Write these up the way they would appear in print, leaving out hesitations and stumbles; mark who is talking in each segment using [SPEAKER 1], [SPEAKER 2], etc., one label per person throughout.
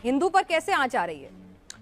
[SPEAKER 1] हिंदू पर कैसे आंच आ रही है?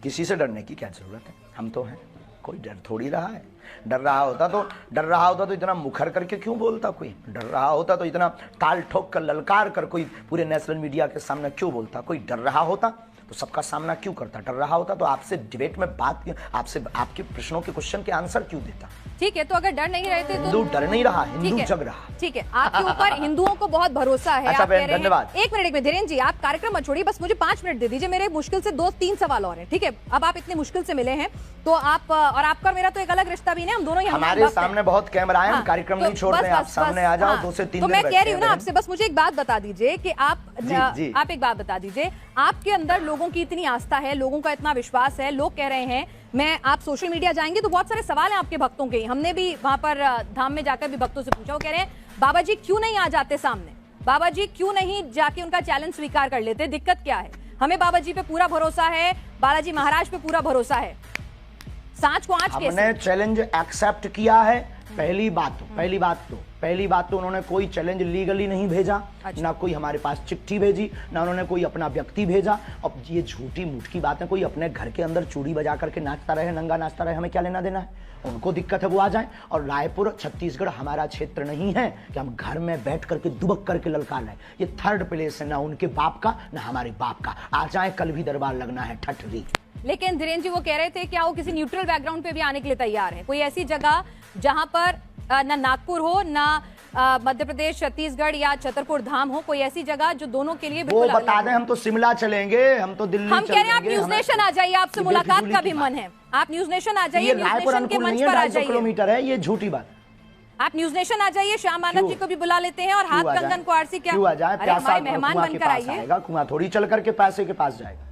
[SPEAKER 2] किसी से डरने की क्या जरूरत है, हम तो हैं, कोई डर थोड़ी रहा है। डर रहा होता तो इतना मुखर करके क्यों बोलता, कोई डर रहा होता तो इतना ताल ठोक कर ललकार कर कोई पूरे नेशनल मीडिया के सामने क्यों बोलता, कोई डर रहा होता तो सबका सामना क्यों करता, डर रहा होता तो आपसे डिबेट में बात, आपसे आपके प्रश्नों के क्वेश्चन के आंसर क्यों देता।
[SPEAKER 1] ठीक है, तो अगर डर नहीं रहते तो
[SPEAKER 2] हिंदू डर नहीं रहा, हिंदू जग रहा।
[SPEAKER 1] ठीक है, आपके ऊपर हिंदुओं को बहुत भरोसा है।
[SPEAKER 2] अच्छा
[SPEAKER 1] आप कह रहे
[SPEAKER 2] धन्यवाद।
[SPEAKER 1] हैं, एक मिनट धीरेन्द्र जी, आप कार्यक्रम मत छोड़िए, बस मुझे 5 मिनट दे दीजिए, मेरे मुश्किल से 2-3 सवाल और हैं। ठीक है, अब आप इतने मुश्किल से मिले हैं तो आप, और आपका और मेरा तो एक अलग रिश्ता भी नहीं, हम दोनों
[SPEAKER 2] हमारे सामने बहुत कैमरा है, हम कार्यक्रम नहीं छोड़ते, आप सामने आ जाओ, 2 से 3
[SPEAKER 1] तो मैं कह रही हूँ ना आपसे, बस मुझे एक बात बता दीजिए कि आप एक बात बता दीजिए, आपके अंदर लोगों की इतनी आस्था है, लोगों का इतना विश्वास है, लोग कह रहे हैं, मैं आप सोशल मीडिया जाएंगे तो बहुत सारे सवाल हैं आपके भक्तों के, हमने भी वहां पर धाम में जाकर भी भक्तों से पूछा, वो कह रहे हैं बाबा जी क्यों नहीं आ जाते सामने, बाबा जी क्यों नहीं जाके उनका चैलेंज स्वीकार कर लेते, दिक्कत क्या है? हमें बाबा जी पे पूरा भरोसा है, बालाजी महाराज पे पूरा भरोसा है, सांच को आंच कैसे?
[SPEAKER 2] हमने चैलेंज एक्सेप्ट किया है। पहली बात तो उन्होंने कोई चैलेंज लीगली नहीं भेजा। अच्छा। ना कोई हमारे पास चिट्ठी भेजी, ना उन्होंने कोई अपना व्यक्ति भेजा। अब ये झूठी मूठी बातें, कोई अपने घर के अंदर चूड़ी बजा करके नाचता रहे, नंगा नाचता रहे, हमें क्या लेना देना है? उनको दिक्कत है वो आ जाए। और रायपुर छत्तीसगढ़ हमारा क्षेत्र नहीं है कि हम घर में बैठ करके दुबक करके ललकार लें। ये 3rd प्लेस है, ना उनके बाप का ना हमारे बाप का। आ जाए, कल भी दरबार लगना है ठठरी।
[SPEAKER 1] लेकिन धीरेन्द्र जी वो कह रहे थे क्या वो किसी न्यूट्रल बैकग्राउंड पे भी आने के लिए तैयार है? कोई ऐसी जगह जहां पर ना नागपुर हो, ना मध्य प्रदेश, छत्तीसगढ़ या छतरपुर धाम हो, कोई ऐसी जगह जो दोनों के लिए
[SPEAKER 2] वो बता दें। हम तो शिमला चलेंगे, हम तो दिल्ली
[SPEAKER 1] हम कह रहे हैं आप न्यूज नेशन आ जाइए, आपसे मुलाकात का भी मन है, आप न्यूज नेशन आ जाइए, न्यूज नेशन के मंच पर आ जाइए।
[SPEAKER 2] किलोमीटर है, ये झूठी बात।
[SPEAKER 1] आप न्यूज नेशन आ जाइए, श्याम मानव जी को भी बुला लेते हैं और हाथ कंगन को आरसी क्या,
[SPEAKER 2] अरे
[SPEAKER 1] हमारे मेहमान बनकर आइए।
[SPEAKER 2] कुआं थोड़ी चल करके पैसे के पास जाएगा।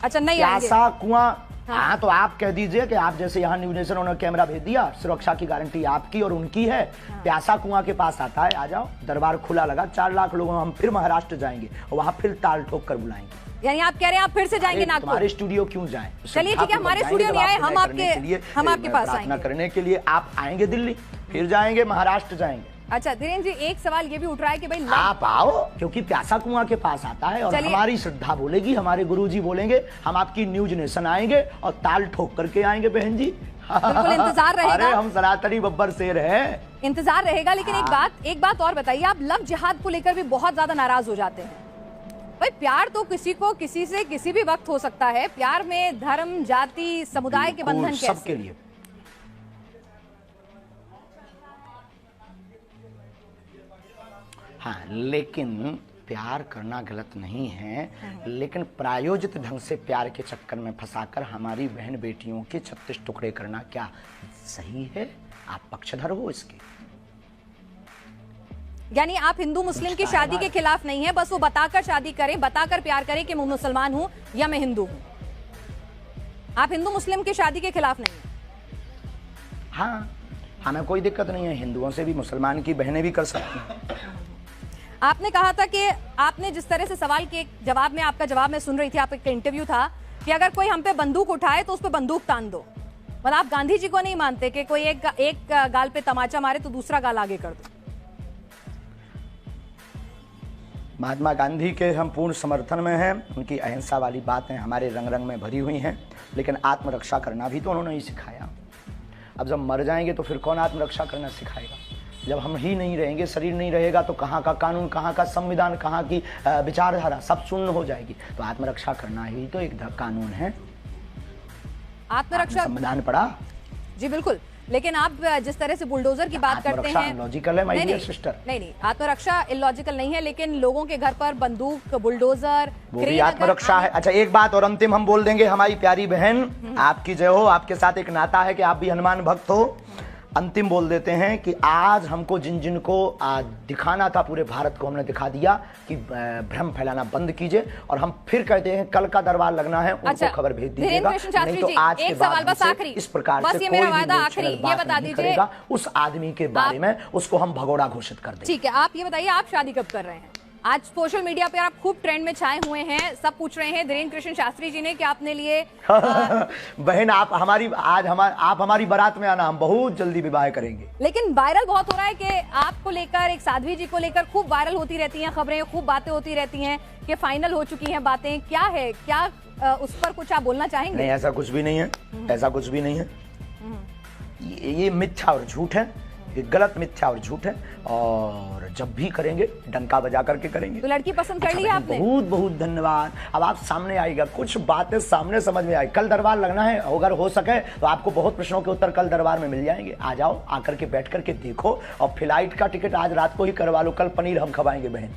[SPEAKER 1] अच्छा नहीं आएंगे
[SPEAKER 2] प्यासा कुआं। हाँ तो आप कह दीजिए कि आप जैसे यहाँ न्यूज नेशन उन्होंने कैमरा भेज दिया, सुरक्षा की गारंटी आपकी और उनकी है। प्यासा कुआं के पास आता है, आ जाओ, दरबार खुला लगा, 4 लाख लोगों, हम फिर महाराष्ट्र जाएंगे और वहाँ फिर ताल ठोक कर बुलाएंगे।
[SPEAKER 1] यानी आप कह रहे हैं आप फिर से जाएंगे नागपुर?
[SPEAKER 2] हमारे स्टूडियो क्यों जाएं?
[SPEAKER 1] चलिए ठीक है, हमारे स्टूडियो नहीं आए, हम आपके पास
[SPEAKER 2] प्रार्थना करने के लिए आप आएंगे दिल्ली, फिर जाएंगे महाराष्ट्र जाएंगे।
[SPEAKER 1] अच्छा धीरेन्द्र जी, एक सवाल ये भी उठ रहा है कि भाई
[SPEAKER 2] आप आओ, क्योंकि प्यासा कुआं के पास आता है और हमारी श्रद्धा बोलेगी, हमारे गुरुजी बोलेंगे, हम आपकी न्यूज नेशन आएंगे और ताल ठोक करके आएंगे बहन जी।
[SPEAKER 1] बिल्कुल इंतजार रहेगा।
[SPEAKER 2] अरे हम सनातनी बब्बर शेर हैं,
[SPEAKER 1] इंतजार रहेगा। लेकिन एक बात और बताइए, आप लव जिहाद को लेकर भी बहुत ज्यादा नाराज हो जाते हैं। भाई प्यार तो किसी को किसी से किसी भी वक्त हो सकता है, प्यार में धर्म, जाति, समुदाय के बंधन कैसे?
[SPEAKER 2] सबके लिए। हाँ, लेकिन प्यार करना गलत नहीं है, लेकिन प्रायोजित ढंग से प्यार के चक्कर में फंसाकर हमारी बहन बेटियों के 36 टुकड़े करना क्या सही है? आप पक्षधर हो इसके।
[SPEAKER 1] यानी आप हिंदू मुस्लिम की शादी के खिलाफ नहीं है, बस वो बताकर शादी करें, बताकर प्यार करें कि मैं मुसलमान हूं या मैं हिंदू हूं। आप हिंदू मुस्लिम की शादी के खिलाफ नहीं है?
[SPEAKER 2] हाँ, हमें कोई दिक्कत नहीं है, हिंदुओं से भी मुसलमान की बहनें भी कर सकती हैं।
[SPEAKER 1] आपने कहा था कि आपने जिस तरह से सवाल के जवाब में, आपका जवाब मैं सुन रही थी, आपका इंटरव्यू था कि अगर कोई हम पे बंदूक उठाए तो उस पे बंदूक तान दो। मतलब आप गांधी जी को नहीं मानते कि कोई एक गाल पे तमाचा मारे तो दूसरा गाल आगे कर दो?
[SPEAKER 2] महात्मा गांधी के हम पूर्ण समर्थन में हैं, उनकी अहिंसा वाली बातें हमारे रंग रंग में भरी हुई हैं, लेकिन आत्मरक्षा करना भी तो उन्होंने ही सिखाया। अब जब मर जाएंगे तो फिर कौन आत्मरक्षा करना सिखाएगा? जब हम ही नहीं रहेंगे, शरीर नहीं रहेगा, तो कहाँ का कानून, कहाँ का संविधान, कहाँ की विचारधारा, सब शून्य हो जाएगी। तो आत्मरक्षा करना ही तो एक कानून है।
[SPEAKER 1] आत्मरक्षा
[SPEAKER 2] संविधान पढ़ा?
[SPEAKER 1] जी बिल्कुल, लेकिन आप जिस तरह से बुलडोजर की बात करते हैं,
[SPEAKER 2] लॉजिकल है माय डियर सिस्टर।
[SPEAKER 1] नहीं, आत्मरक्षा इलॉजिकल नहीं है, लेकिन लोगों के घर पर बंदूक, बुलडोजर,
[SPEAKER 2] वो भी आत्मरक्षा है। अच्छा एक बात और अंतिम हम बोल देंगे, हमारी प्यारी बहन, आपकी जय हो, आपके साथ एक नाता है कि आप भी हनुमान भक्त हो। अंतिम बोल देते हैं कि आज हमको जिन जिन को दिखाना था पूरे भारत को, हमने दिखा दिया कि भ्रम फैलाना बंद कीजिए। और हम फिर कहते हैं कल का दरबार लगना है, उनको खबर भेज दीजिएगा, नहीं तो आज के बाद इस प्रकार से कोई भी बात नहीं करेगा उस आदमी के बारे में, उसको हम भगोड़ा घोषित कर देंगे।
[SPEAKER 1] ठीक है, आप ये बताइए आप शादी कब कर रहे हैं? आज सोशल मीडिया पे आप खूब ट्रेंड में छाए हुए हैं, सब पूछ रहे हैं धीरेन्द्र कृष्ण शास्त्री जी ने कि आपने लिए
[SPEAKER 2] बहन आप हमारी बारात में आना, हम बहुत जल्दी विवाह करेंगे।
[SPEAKER 1] लेकिन वायरल बहुत हो रहा है कि आपको लेकर, एक साध्वी जी को लेकर खूब वायरल होती रहती हैं खबरें, खूब बातें होती रहती हैं कि फाइनल हो चुकी हैं बातें, क्या है, क्या उस पर कुछ आप बोलना चाहेंगे?
[SPEAKER 2] नहीं, ऐसा कुछ भी नहीं है, ऐसा कुछ भी नहीं है। ये मिथ्या और झूठ है, ये गलत मिथ्या और झूठ है, और जब भी करेंगे डंका बजा करके करेंगे।
[SPEAKER 1] तो लड़की पसंद कर ली आपने?
[SPEAKER 2] बहुत बहुत धन्यवाद। अब आप सामने आएगा, कुछ बातें सामने समझ में आई। कल दरबार लगना है, अगर हो सके तो आपको बहुत प्रश्नों के उत्तर कल दरबार में मिल जाएंगे। आ जाओ, आकर के बैठ करके देखो, और फ्लाइट का टिकट आज रात को ही करवा लो, कल पनीर हम खवाएंगे बहन।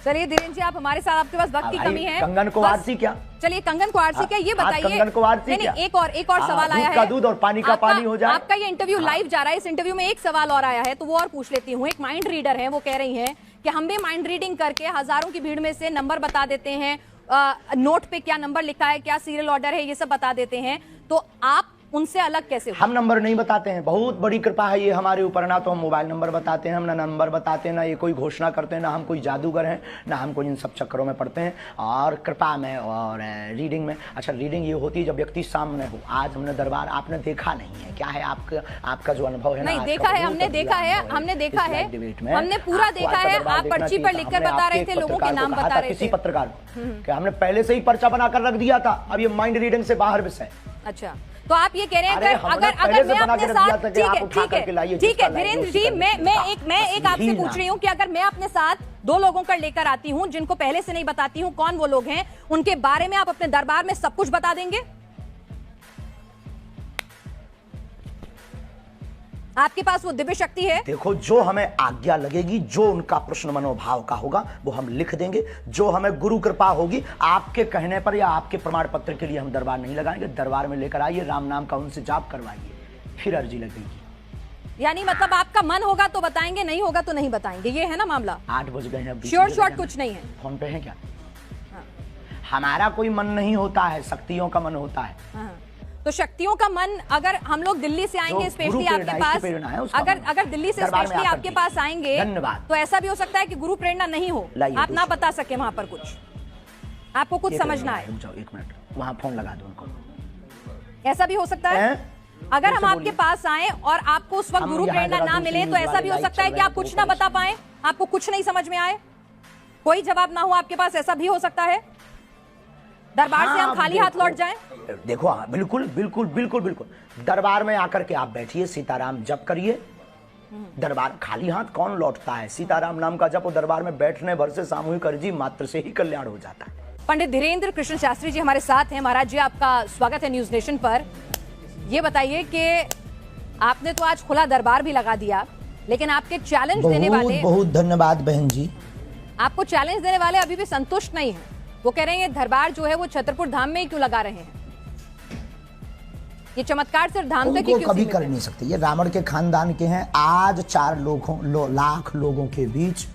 [SPEAKER 1] चलिए धीरेन्द्र जी, आप हमारे साथ, आपके पास वक्त की कमी है।
[SPEAKER 2] कंगन को आरसी क्या?
[SPEAKER 1] चलिए कंगन को आरसी क्या, ये बताइए।
[SPEAKER 2] कंगन को आरसी क्या?
[SPEAKER 1] एक और सवाल आया है।
[SPEAKER 2] दूध और पानी का पानी हो जाए।
[SPEAKER 1] आपका ये इंटरव्यू लाइव जा रहा है, इस इंटरव्यू में एक सवाल और आया है, तो वो और पूछ लेती हूँ। एक माइंड रीडर है, वो कह रही हैं कि हम भी माइंड रीडिंग करके हजारों की भीड़ में से नंबर बता देते हैं, नोट पे क्या नंबर लिखा है, क्या सीरियल ऑर्डर है, ये सब बता देते हैं, तो आप उनसे अलग कैसे हो?
[SPEAKER 2] हम नंबर नहीं बताते हैं, बहुत बड़ी कृपा है ये हमारे ऊपर। ना तो हम मोबाइल नंबर बताते हैं, हम ना नंबर बताते हैं, ना ये कोई घोषणा करते हैं, ना हम कोई जादूगर हैं, ना हम कोई इन सब चक्करों में पड़ते हैं। और कृपा में और रीडिंग में, अच्छा रीडिंग ये होती है जब व्यक्ति सामने हो। आज हमने दरबार आपने देखा नहीं है, क्या है आपका जो अनुभव है?
[SPEAKER 1] नहीं देखा है, हमने देखा है, हमने पूरा देखा है। आप पर्ची पर लिखकर बता रहे थे, लोगों के नाम बता रहे थे।
[SPEAKER 2] किसी पत्रकार को हमने पहले से ही पर्चा बनाकर रख दिया था, अब ये माइंड रीडिंग से बाहर विषय।
[SPEAKER 1] अच्छा, तो आप ये कह रहे हैं अगर मैं अपने साथ, ठीक है धीरेन्द्र जी, मैं एक आपसे पूछ रही हूँ कि अगर मैं अपने साथ 2 लोगों का लेकर आती हूँ जिनको पहले से नहीं बताती हूँ कौन वो लोग हैं, उनके बारे में आप अपने दरबार में सब कुछ बता देंगे? आपके पास वो दिव्य शक्ति है?
[SPEAKER 2] देखो, जो हमें आज्ञा लगेगी, जो उनका प्रश्न मनोभाव का होगा वो हम लिख देंगे। जो हमें गुरु कृपा होगी, आपके कहने पर या आपके प्रमाण पत्र के लिए हम दरबार नहीं लगाएंगे। दरबार में लेकर आइए, राम नाम का उनसे जाप करवाइए, फिर अर्जी लगेगी।
[SPEAKER 1] यानी मतलब आपका मन होगा तो बताएंगे, नहीं होगा तो नहीं बताएंगे, ये है ना मामला?
[SPEAKER 2] 8 बज गए हैं,
[SPEAKER 1] श्योर कुछ नहीं है।
[SPEAKER 2] फोन पे है क्या? हमारा कोई मन नहीं होता है, शक्तियों का मन होता है।
[SPEAKER 1] तो शक्तियों का मन, अगर हम लोग दिल्ली से आएंगे स्पेशली आपके पास, अगर दिल्ली से स्पेशली आपके पास आएंगे, तो ऐसा भी हो सकता है कि गुरु प्रेरणा नहीं हो, आप ना बता सके वहां पर कुछ, आपको कुछ समझना है।
[SPEAKER 2] 1 मिनट, वहां फोन लगा दो उनको।
[SPEAKER 1] ऐसा भी हो सकता है अगर हम आपके पास आए और आपको उस वक्त गुरु प्रेरणा ना मिले, तो ऐसा भी हो सकता है कि आप कुछ ना बता पाए, आपको कुछ नहीं समझ में आए, कोई जवाब ना हो आपके पास, ऐसा भी हो सकता है। दरबार से हम खाली हाथ लौट जाएं?
[SPEAKER 2] देखो, बिल्कुल बिल्कुल बिल्कुल बिल्कुल। दरबार में आकर के आप बैठिए, सीताराम जप करिए। दरबार खाली हाथ कौन लौटता है? सीताराम नाम का जप दरबार में बैठने भर से सामूहिक अर्जी मात्र से ही कल्याण हो जाता है।
[SPEAKER 1] पंडित धीरेन्द्र कृष्ण शास्त्री जी हमारे साथ हैं। महाराज जी, आपका स्वागत है न्यूज नेशन पर। ये बताइए कि आपने तो आज खुला दरबार भी लगा दिया, लेकिन आपके चैलेंज देने वाले,
[SPEAKER 2] बहुत धन्यवाद बहन जी,
[SPEAKER 1] आपको चैलेंज देने वाले अभी भी संतुष्ट नहीं है। वो कह रहे हैं दरबार जो है वो छतरपुर धाम में ही क्यों लगा रहे हैं, ये चमत्कार सिर्फ धाम तक ही क्यों
[SPEAKER 2] कभी कर नहीं सकते। ये रावण के खानदान के हैं। आज 4 लाख लोगों के बीच,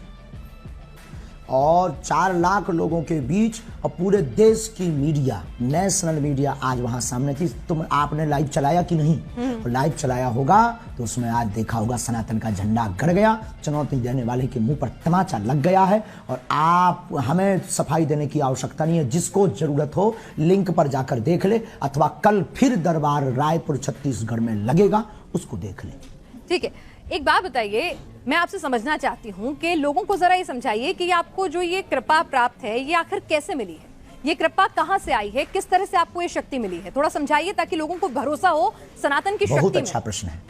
[SPEAKER 2] और 4 लाख लोगों के बीच, और पूरे देश की मीडिया, नेशनल मीडिया आज वहां सामने थी। तुम आपने लाइव चलाया कि नहीं? लाइव चलाया होगा तो उसमें आज देखा होगा सनातन का झंडा गड़ गया, चुनौती देने वाले के मुंह पर तमाचा लग गया है। और आप, हमें सफाई देने की आवश्यकता नहीं है। जिसको जरूरत हो लिंक पर जाकर देख ले, अथवा कल फिर दरबार रायपुर छत्तीसगढ़ में लगेगा, उसको देख ले।
[SPEAKER 1] ठीक है, एक बात बताइए, मैं आपसे समझना चाहती हूँ कि लोगों को जरा ये समझाइए कि आपको जो ये कृपा प्राप्त है, ये आखिर कैसे मिली है? ये कृपा कहाँ से आई है? किस तरह से आपको ये शक्ति मिली है? थोड़ा समझाइए ताकि लोगों को भरोसा हो सनातन की शक्ति में।
[SPEAKER 2] बहुत अच्छा प्रश्न है।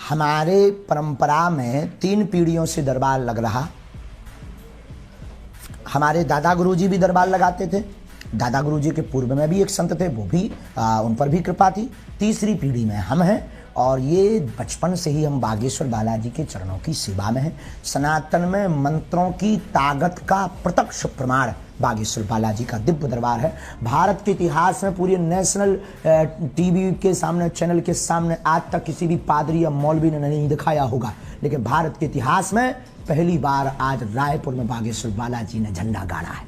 [SPEAKER 2] हमारे परंपरा में 3 पीढ़ियों से दरबार लग रहा। हमारे दादा गुरुजी भी दरबार लगाते थे। दादा गुरुजी के पूर्व में भी एक संत थे, वो भी उन पर भी कृपा थी। तीसरी पीढ़ी में हम हैं, और ये बचपन से ही हम बागेश्वर बालाजी के चरणों की सेवा में हैं। सनातन में मंत्रों की ताकत का प्रत्यक्ष प्रमाण बागेश्वर बालाजी का दिव्य दरबार है। भारत के इतिहास में पूरे नेशनल टीवी के सामने, चैनल के सामने आज तक किसी भी पादरी या मौलवी ने नहीं दिखाया होगा, लेकिन भारत के इतिहास में पहली बार आज रायपुर में बागेश्वर बालाजी ने झंडा गाड़ा है।